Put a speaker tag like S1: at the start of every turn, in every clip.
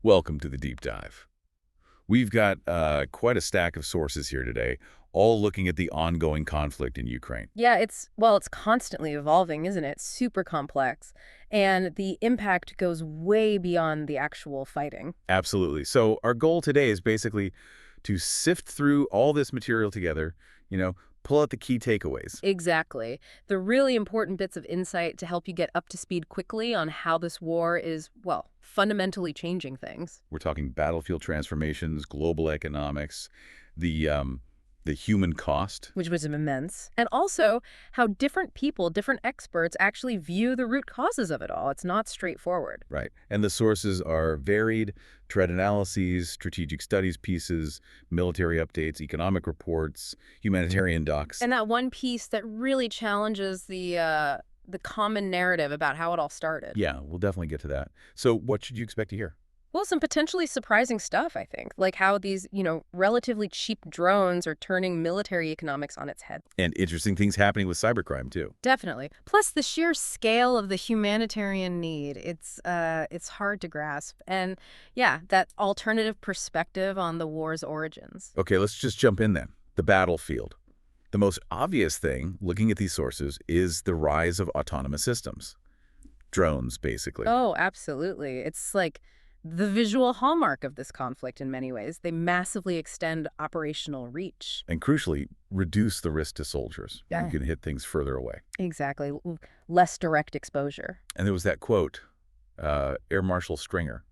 S1: Welcome to the deep dive. We've got quite a stack of sources here today, all looking at the ongoing conflict in Ukraine.
S2: Yeah, it's constantly evolving, isn't it? Super complex. And the impact goes way beyond the actual fighting.
S1: Absolutely. So our goal today is basically to sift through all this material together, pull out the key takeaways.
S2: Exactly. The really important bits of insight to help you get up to speed quickly on how this war is, well, fundamentally changing things.
S1: We're talking battlefield transformations, global economics, the the human cost.
S2: Which was immense. And also how different people, different experts actually view the root causes of it all. It's not straightforward.
S1: Right. And the sources are varied: threat analyses, strategic studies pieces, military updates, economic reports, humanitarian docs.
S2: And that one piece that really challenges the common narrative about how it all started.
S1: Yeah, we'll definitely get to that. So what should you expect to hear?
S2: Well, some potentially surprising stuff, I think, like how these, relatively cheap drones are turning military economics on its head.
S1: And interesting things happening with cybercrime, too.
S2: Definitely. Plus, the sheer scale of the humanitarian need, it's hard to grasp. And yeah, that alternative perspective on the war's origins.
S1: Okay, let's just jump in then. The battlefield. The most obvious thing, looking at these sources, is the rise of autonomous systems. Drones, basically.
S2: Oh, absolutely. It's like the visual hallmark of this conflict in many ways. They massively extend operational reach.
S1: And crucially, reduce the risk to soldiers.
S2: Yeah.
S1: You can hit things further away.
S2: Exactly. Less direct exposure.
S1: And there was that quote, Air Marshal Stringer,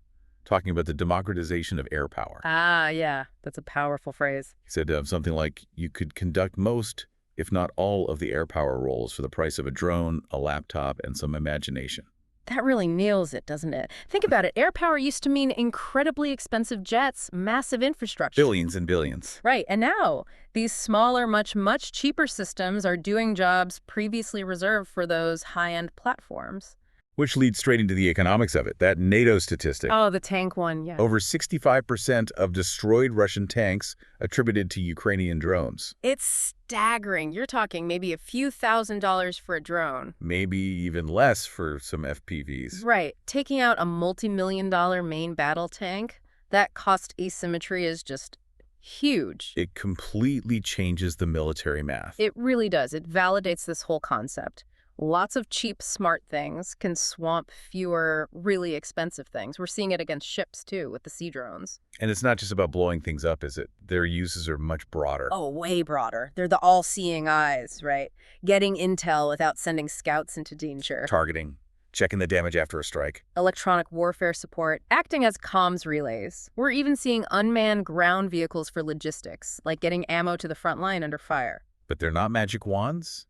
S1: talking about the democratization of air power.
S2: Ah, yeah. That's a powerful phrase.
S1: He said something like, you could conduct most, if not all, of the air power roles for the price of a drone, a laptop, and some imagination.
S2: That really nails it, doesn't it? Think about it. Air power used to mean incredibly expensive jets, massive infrastructure.
S1: Billions and billions.
S2: Right. And now these smaller, much cheaper systems are doing jobs previously reserved for those high-end platforms.
S1: Which leads straight into the economics of it. That NATO statistic.
S2: Oh, the tank one, yeah.
S1: Over 65% of destroyed Russian tanks attributed to Ukrainian drones.
S2: It's staggering. You're talking maybe a few $1,000s for a drone.
S1: Maybe even less for some FPVs.
S2: Right. Taking out a multi-million-dollar main battle tank, that cost asymmetry is just huge.
S1: It completely changes the military math.
S2: It really does. It validates this whole concept. Lots of cheap, smart things can swamp fewer, really expensive things. We're seeing it against ships, too, with the sea drones.
S1: And it's not just about blowing things up, is it? Their uses are much broader.
S2: Oh, way broader. They're the all-seeing eyes, right? Getting intel without sending scouts into danger.
S1: Targeting, checking the damage after a strike.
S2: Electronic warfare support, acting as comms relays. We're even seeing unmanned ground vehicles for logistics, like getting ammo to the front line under fire.
S1: But they're not magic wands.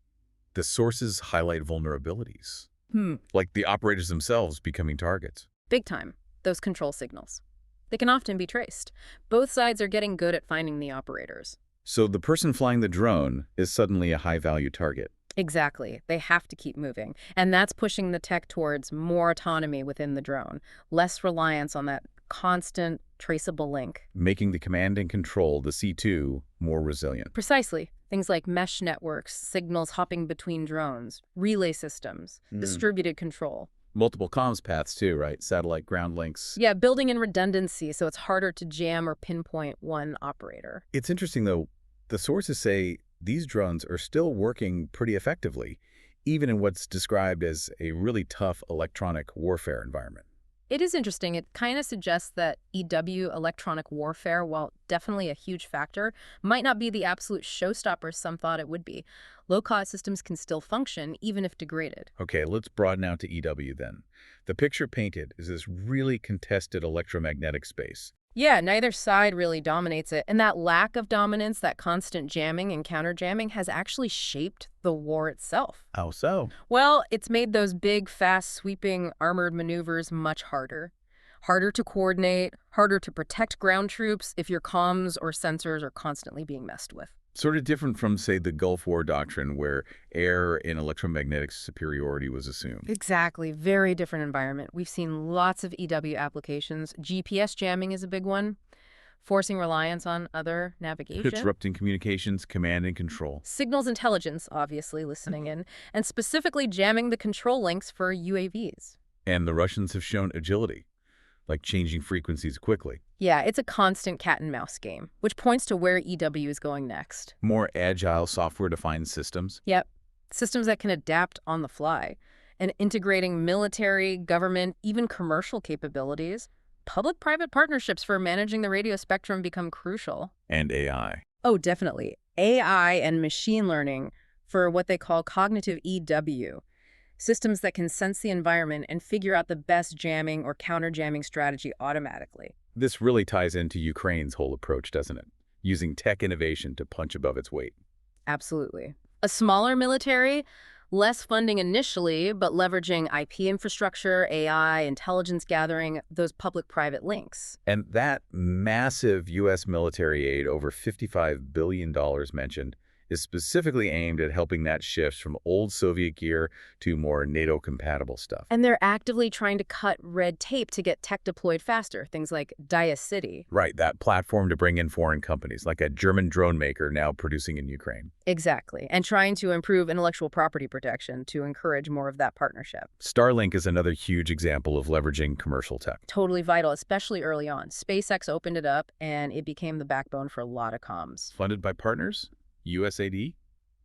S1: The sources highlight vulnerabilities, like the operators themselves becoming targets.
S2: Big time. Those control signals. They can often be traced. Both sides are getting good at finding the operators.
S1: So the person flying the drone is suddenly a high-value target.
S2: Exactly. They have to keep moving. And that's pushing the tech towards more autonomy within the drone, less reliance on that constant, traceable link.
S1: Making the command and control, the C2, more resilient.
S2: Precisely. Things like mesh networks, signals hopping between drones, relay systems, distributed control.
S1: Multiple comms paths too, right? Satellite ground links.
S2: Yeah, building in redundancy so it's harder to jam or pinpoint one operator.
S1: It's interesting, though. The sources say these drones are still working pretty effectively, even in what's described as a really tough electronic warfare environment.
S2: It is interesting. It kind of suggests that EW, electronic warfare, while definitely a huge factor, might not be the absolute showstopper some thought it would be. Low-cost systems can still function, even if degraded.
S1: Okay, let's broaden out to EW then. The picture painted is this really contested electromagnetic space.
S2: Yeah, neither side really dominates it. And that lack of dominance, that constant jamming and counter-jamming, has actually shaped the war itself.
S1: How so?
S2: Well, it's made those big, fast, sweeping, armored maneuvers much harder. Harder to coordinate, harder to protect ground troops if your comms or sensors are constantly being messed with.
S1: Sort of different from, say, the Gulf War doctrine, where air and electromagnetic superiority was assumed.
S2: Exactly. Very different environment. We've seen lots of EW applications. GPS jamming is a big one, forcing reliance on other navigation.
S1: Disrupting communications, command and control.
S2: Signals intelligence, obviously, listening in, and specifically jamming the control links for UAVs.
S1: And the Russians have shown agility. like changing frequencies quickly.
S2: Yeah, it's a constant cat and mouse game, which points to where EW is going next.
S1: More agile software-defined systems.
S2: Yep, systems that can adapt on the fly. And integrating military, government, even commercial capabilities. Public-private partnerships for managing the radio spectrum become crucial.
S1: And AI.
S2: Oh, definitely. AI and machine learning for what they call cognitive EW. Systems that can sense the environment and figure out the best jamming or counter-jamming strategy automatically.
S1: This really ties into Ukraine's whole approach, doesn't it? Using tech innovation to punch above its weight.
S2: Absolutely. A smaller military, less funding initially, but leveraging IP infrastructure, AI, intelligence gathering, those public-private links.
S1: And that massive U.S. military aid, over $55 billion mentioned, is specifically aimed at helping that shift from old Soviet gear to more NATO-compatible stuff.
S2: And they're actively trying to cut red tape to get tech deployed faster, things like City.
S1: Right, that platform to bring in foreign companies, like a German drone maker now producing in Ukraine.
S2: Exactly, and trying to improve intellectual property protection to encourage more of that partnership.
S1: Starlink is another huge example of leveraging commercial tech.
S2: Totally vital, especially early on. SpaceX opened it up, and it became the backbone for a lot of comms.
S1: Funded by partners? USAID?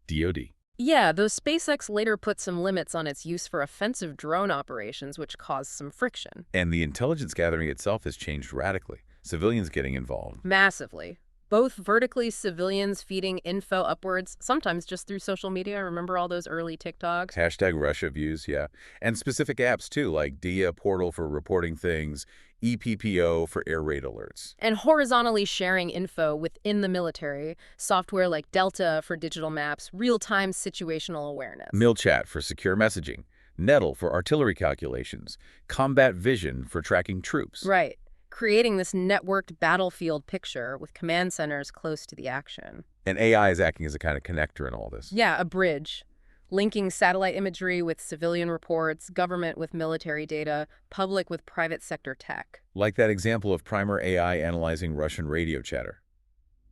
S1: DoD.
S2: Yeah, though SpaceX later put some limits on its use for offensive drone operations, which caused some friction.
S1: And the intelligence gathering itself has changed radically. Civilians getting involved.
S2: Massively. Both vertically, civilians feeding info upwards, sometimes just through social media. Remember all those early TikToks?
S1: Hashtag Russia views, yeah. And specific apps, too, like DIA Portal for reporting things, EPPO for air raid alerts.
S2: And horizontally sharing info within the military, software like Delta for digital maps, real-time situational awareness.
S1: MilChat for secure messaging, Nettle for artillery calculations, Combat Vision for tracking troops.
S2: Right. Creating this networked battlefield picture with command centers close to the action.
S1: And AI is acting as a kind of connector in all this.
S2: Yeah, a bridge. Linking satellite imagery with civilian reports, government with military data, public with private sector tech.
S1: Like that example of Primer AI analyzing Russian radio chatter,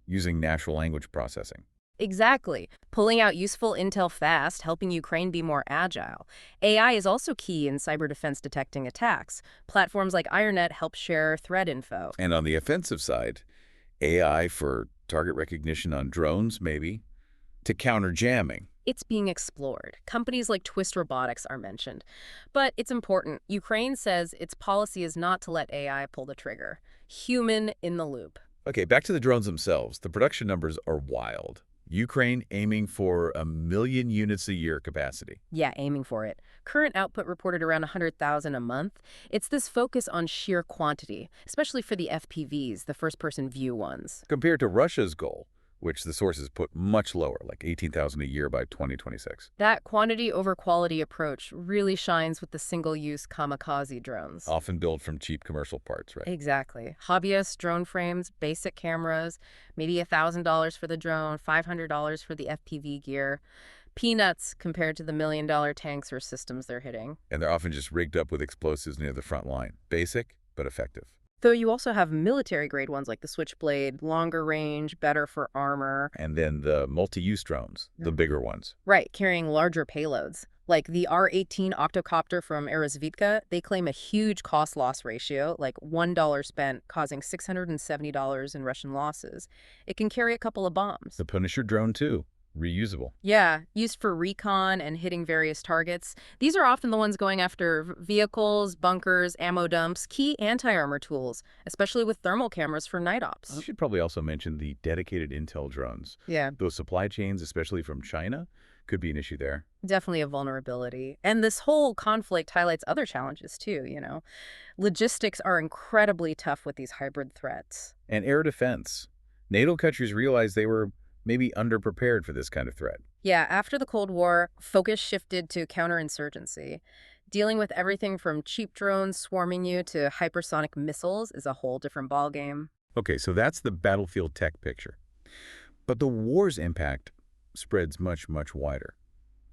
S1: using natural language processing.
S2: Exactly. Pulling out useful intel fast, helping Ukraine be more agile. AI is also key in cyber defense detecting attacks. Platforms like IronNet help share threat info.
S1: And on the offensive side, AI for target recognition on drones, maybe, to counter jamming.
S2: It's being explored. Companies like Twist Robotics are mentioned. But it's important. Ukraine says its policy is not to let AI pull the trigger. Human in the loop.
S1: Okay, back to the drones themselves. The production numbers are wild. Ukraine aiming for 1 million units a year capacity.
S2: Yeah, aiming for it. Current output reported around 100,000 a month. It's this focus on sheer quantity, especially for the FPVs, the first-person view ones.
S1: Compared to Russia's goal, which the sources put much lower, like 18,000 a year by 2026.
S2: That quantity over quality approach really shines with the single-use kamikaze drones.
S1: Often built from cheap commercial parts, right?
S2: Exactly. Hobbyist drone frames, basic cameras, maybe $1,000 for the drone, $500 for the FPV gear. Peanuts compared to the million-dollar tanks or systems they're hitting.
S1: And they're often just rigged up with explosives near the front line. Basic, but effective.
S2: Though you also have military-grade ones like the Switchblade, longer range, better for armor.
S1: And then the multi-use drones, the bigger ones.
S2: Right, carrying larger payloads. Like the R-18 octocopter from Aerosvitka, they claim a huge cost-loss ratio, like $1 spent causing $670 in Russian losses. It can carry a couple of bombs.
S1: The Punisher drone, too. Reusable.
S2: Yeah, used for recon and hitting various targets. These are often the ones going after vehicles, bunkers, ammo dumps, key anti-armor tools, especially with thermal cameras for night ops.
S1: We should probably also mention the dedicated intel drones.
S2: Yeah.
S1: Those supply chains, especially from China, could be an issue there.
S2: Definitely a vulnerability. And this whole conflict highlights other challenges too, you know. Logistics are incredibly tough with these hybrid threats.
S1: And air defense. NATO countries realized they were maybe underprepared for this kind of threat.
S2: Yeah, after the Cold War, focus shifted to counterinsurgency. Dealing with everything from cheap drones swarming you to hypersonic missiles is a whole different ballgame.
S1: Okay, so that's the battlefield tech picture. But the war's impact spreads much, much wider.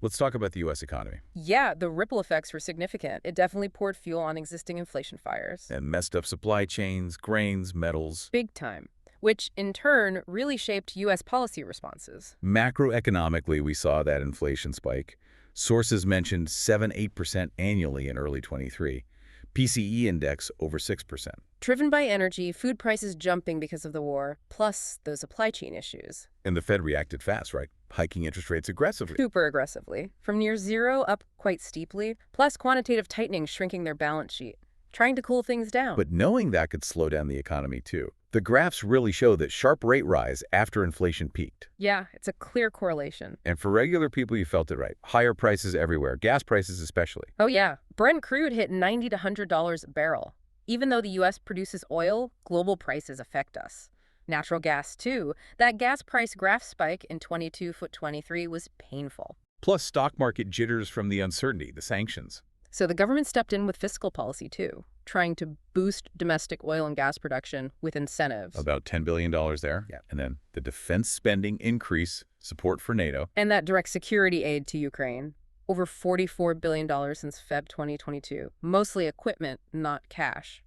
S1: Let's talk about the U.S. economy.
S2: Yeah, the ripple effects were significant. It definitely poured fuel on existing inflation fires.
S1: And messed up supply chains, grains, metals.
S2: Big time. Which, in turn, really shaped U.S. policy responses.
S1: Macroeconomically, we saw that inflation spike. Sources mentioned 7–8% annually in early 23. PCE index over 6%.
S2: Driven by energy, food prices jumping because of the war, plus those supply chain issues.
S1: And the Fed reacted fast, right? Hiking interest rates aggressively.
S2: Super aggressively. From near zero up quite steeply, plus quantitative tightening shrinking their balance sheet, trying to cool things down.
S1: But knowing that could slow down the economy too. The graphs really show that sharp rate rise after inflation peaked.
S2: Yeah, it's a clear correlation.
S1: And for regular people, you felt it right. Higher prices everywhere, gas prices especially.
S2: Oh yeah, Brent crude hit $90 to $100 a barrel. Even though the U.S. produces oil, global prices affect us. Natural gas, too. That gas price graph spike in 22/23 was painful.
S1: Plus stock market jitters from the uncertainty, the sanctions.
S2: So the government stepped in with fiscal policy, too, trying to boost domestic oil and gas production with incentives.
S1: About $10 billion there. Yeah. And then the defense spending increase, support for NATO.
S2: And that direct security aid to Ukraine. Over $44 billion since Feb 2022. Mostly equipment, not cash.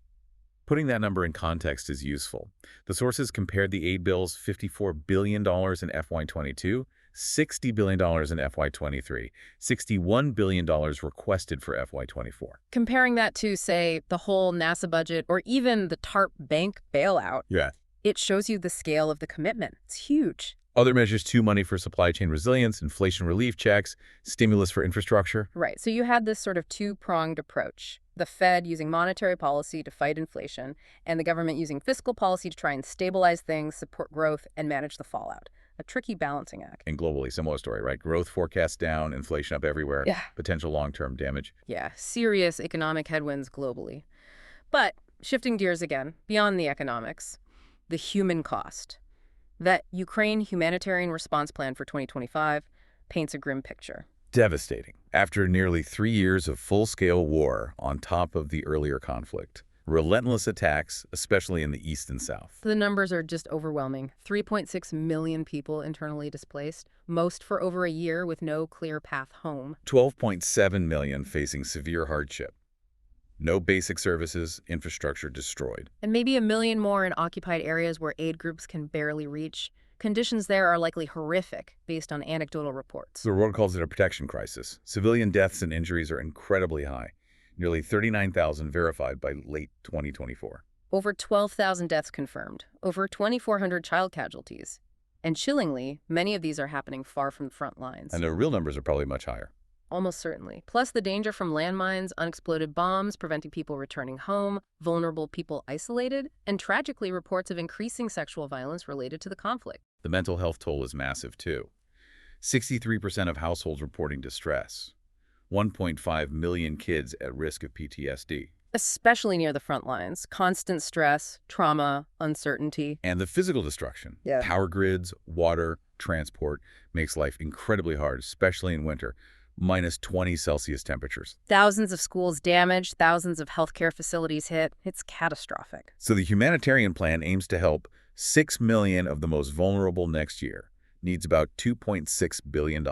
S1: Putting that number in context is useful. The sources compared the aid bills $54 billion in FY22, $60 billion in FY23, $61 billion requested for FY24.
S2: Comparing that to, say, the whole NASA budget or even the TARP bank bailout, it shows you the scale of the commitment. It's huge.
S1: Other measures too, money for supply chain resilience, inflation relief checks, stimulus for infrastructure.
S2: Right. So you had this sort of two-pronged approach. The Fed using monetary policy to fight inflation, and the government using fiscal policy to try and stabilize things, support growth, and manage the fallout. A tricky balancing act.
S1: And globally, similar story, right? Growth forecasts down, inflation up everywhere, potential long-term damage.
S2: Yeah, serious economic headwinds globally. But shifting gears again, beyond the economics, the human cost. That Ukraine humanitarian response plan for 2025 paints a grim picture.
S1: Devastating. After nearly 3 years of full-scale war on top of the earlier conflict, relentless attacks, especially in the east and south.
S2: The numbers are just overwhelming. 3.6 million people internally displaced, most for over a year with no clear path home.
S1: 12.7 million facing severe hardship. No basic services, infrastructure destroyed.
S2: And maybe 1 million more in occupied areas where aid groups can barely reach. Conditions there are likely horrific, based on anecdotal reports.
S1: The world calls it a protection crisis. Civilian deaths and injuries are incredibly high. Nearly 39,000 verified by late 2024.
S2: Over 12,000 deaths confirmed. Over 2,400 child casualties. And chillingly, many of these are happening far from the front lines.
S1: And the real numbers are probably much higher.
S2: Almost certainly. Plus the danger from landmines, unexploded bombs, preventing people returning home, vulnerable people isolated, and tragically reports of increasing sexual violence related to the conflict.
S1: The mental health toll is massive, too. 63% of households reporting distress. 1.5 million kids at risk of PTSD.
S2: Especially near the front lines. Constant stress, trauma, uncertainty.
S1: And the physical destruction. Power grids, water, transport makes life incredibly hard, especially in winter. Minus 20 Celsius temperatures.
S2: Thousands of schools damaged, thousands of healthcare facilities hit. It's catastrophic.
S1: So the humanitarian plan aims to help 6 million of the most vulnerable next year. Needs about $2.6 billion.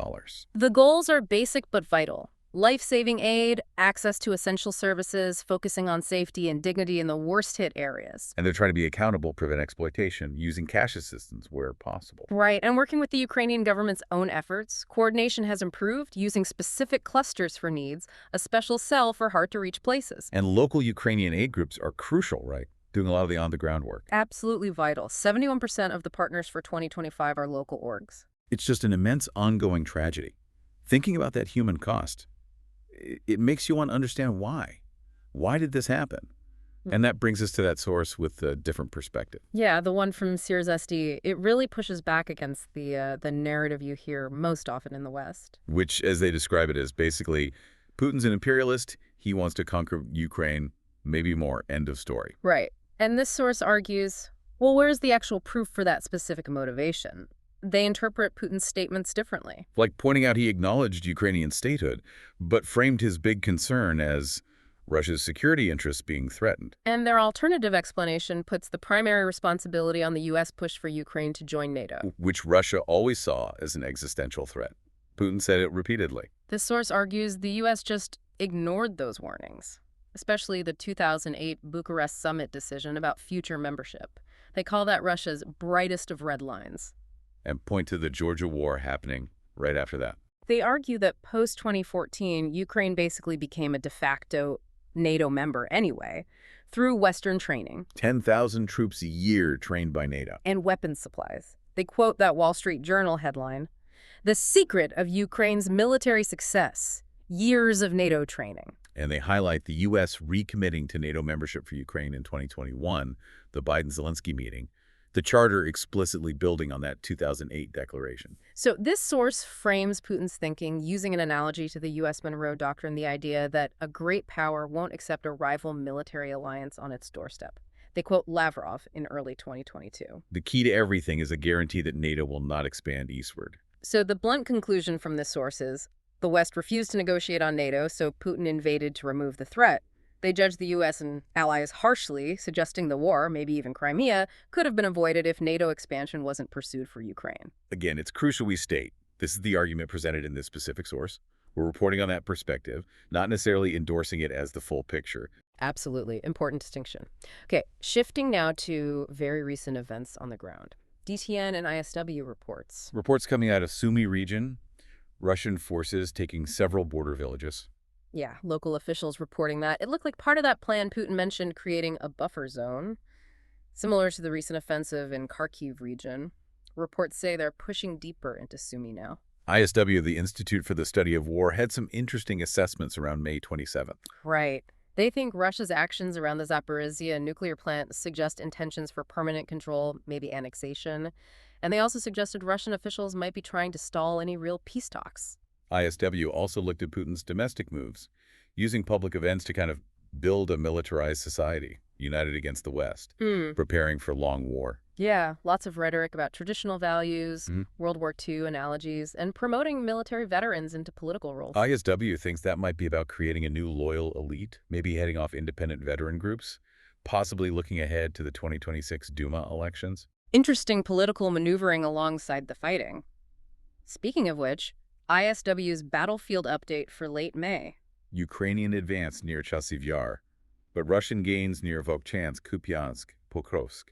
S2: The goals are basic but vital. Life-saving aid, access to essential services, focusing on safety and dignity in the worst-hit areas.
S1: And they're trying to be accountable, prevent exploitation, using cash assistance where possible.
S2: Right, and working with the Ukrainian government's own efforts, coordination has improved, using specific clusters for needs, a special cell for hard-to-reach places.
S1: And local Ukrainian aid groups are crucial, right? Doing a lot of the on-the-ground work.
S2: Absolutely vital. 71% of the partners for 2025 are local orgs.
S1: It's just an immense ongoing tragedy. Thinking about that human cost, it makes you want to understand why. Why did this happen? And that brings us to that source with a different perspective.
S2: Yeah, the one from CSIS. It really pushes back against the narrative you hear most often in the West.
S1: Which, as they describe it, is basically Putin's an imperialist. He wants to conquer Ukraine, maybe more. End of story.
S2: Right. And this source argues, well, where's the actual proof for that specific motivation? They interpret Putin's statements differently.
S1: Like pointing out he acknowledged Ukrainian statehood, but framed his big concern as Russia's security interests being threatened.
S2: And their alternative explanation puts the primary responsibility on the U.S. push for Ukraine to join NATO.
S1: Which Russia always saw as an existential threat. Putin said it repeatedly.
S2: This source argues the U.S. just ignored those warnings, especially the 2008 Bucharest summit decision about future membership. They call that Russia's brightest of red lines.
S1: And point to the Georgia war happening right after that.
S2: They argue that post-2014, Ukraine basically became a de facto NATO member anyway, through Western training
S1: 10,000 troops a year trained by NATO.
S2: and weapons supplies. They quote that Wall Street Journal headline, "The secret of Ukraine's military success, years of NATO training."
S1: And they highlight the U.S. recommitting to NATO membership for Ukraine in 2021, the Biden-Zelensky meeting, the charter explicitly building on that 2008 declaration.
S2: So this source frames Putin's thinking using an analogy to the U.S. Monroe Doctrine, the idea that a great power won't accept a rival military alliance on its doorstep. They quote Lavrov in early 2022.
S1: The key to everything is a guarantee that NATO will not expand eastward.
S2: So the blunt conclusion from this source is the West refused to negotiate on NATO, so Putin invaded to remove the threat. They judged the U.S. and allies harshly, suggesting the war, maybe even Crimea, could have been avoided if NATO expansion wasn't pursued for Ukraine.
S1: Again, it's crucial we state this is the argument presented in this specific source. We're reporting on that perspective, not necessarily endorsing it as the full picture.
S2: Absolutely. Important distinction. Okay, shifting now to very recent events on the ground. DTN and ISW reports.
S1: Reports coming out of Sumy region, Russian forces taking several border villages.
S2: Yeah, local officials reporting that. It looked like part of that plan Putin mentioned, creating a buffer zone, similar to the recent offensive in Kharkiv region. Reports say they're pushing deeper into Sumy now.
S1: ISW, the Institute for the Study of War, had some interesting assessments around May 27th.
S2: Right. They think Russia's actions around the Zaporizhzhia nuclear plant suggest intentions for permanent control, maybe annexation. And they also suggested Russian officials might be trying to stall any real peace talks.
S1: ISW also looked at Putin's domestic moves, using public events to kind of build a militarized society, united against the West, preparing for long war.
S2: Yeah, lots of rhetoric about traditional values, World War II analogies, and promoting military veterans into political roles.
S1: ISW thinks that might be about creating a new loyal elite, maybe heading off independent veteran groups, possibly looking ahead to the 2026 Duma elections.
S2: Interesting political maneuvering alongside the fighting. Speaking of which, ISW's battlefield update for late May.
S1: Ukrainian advance near Chasiv Yar, but Russian gains near Vovchansk, Kupiansk, Pokrovsk.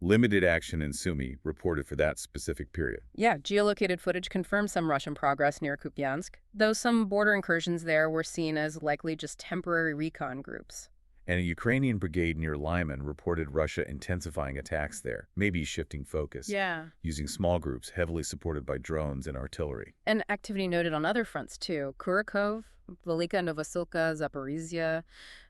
S1: Limited action in Sumy reported for that specific period.
S2: Yeah, geolocated footage confirms some Russian progress near Kupiansk, though some border incursions there were seen as likely just temporary recon groups.
S1: And a Ukrainian brigade near Lyman reported Russia intensifying attacks there, maybe shifting focus, using small groups heavily supported by drones and artillery.
S2: And activity noted on other fronts, too. Kurakov, Velika Novosilka, Zaporizhzhia.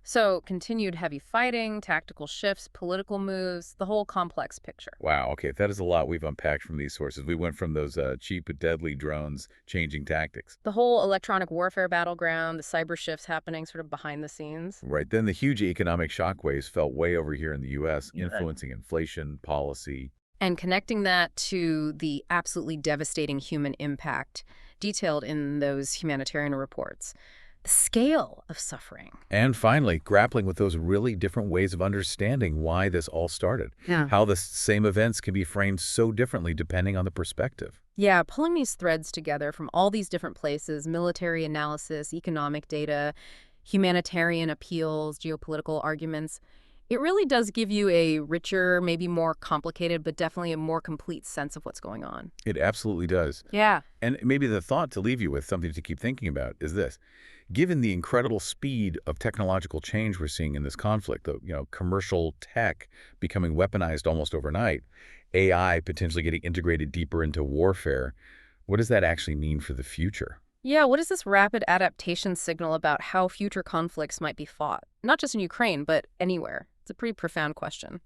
S2: So continued heavy fighting, tactical shifts, political moves, the whole complex picture.
S1: Wow, okay, that is a lot we've unpacked from these sources. We went from those cheap but deadly drones changing tactics.
S2: The whole electronic warfare battleground, the cyber shifts happening sort of behind the scenes.
S1: Right, then the huge economic shockwaves felt way over here in the U.S., influencing inflation, policy.
S2: And connecting that to the absolutely devastating human impact detailed in those humanitarian reports. The scale of suffering.
S1: And finally, grappling with those really different ways of understanding why this all started. How the same events can be framed so differently depending on the perspective.
S2: Yeah, pulling these threads together from all these different places, military analysis, economic data, humanitarian appeals, geopolitical arguments, it really does give you a richer, maybe more complicated, but definitely a more complete sense of what's going on.
S1: It absolutely does.
S2: Yeah.
S1: And maybe the thought to leave you with, something to keep thinking about, is this. Given the incredible speed of technological change we're seeing in this conflict, commercial tech becoming weaponized almost overnight, AI potentially getting integrated deeper into warfare, what does that actually mean for the future?
S2: Yeah, what does this rapid adaptation signal about how future conflicts might be fought? Not just in Ukraine, but anywhere. It's a pretty profound question.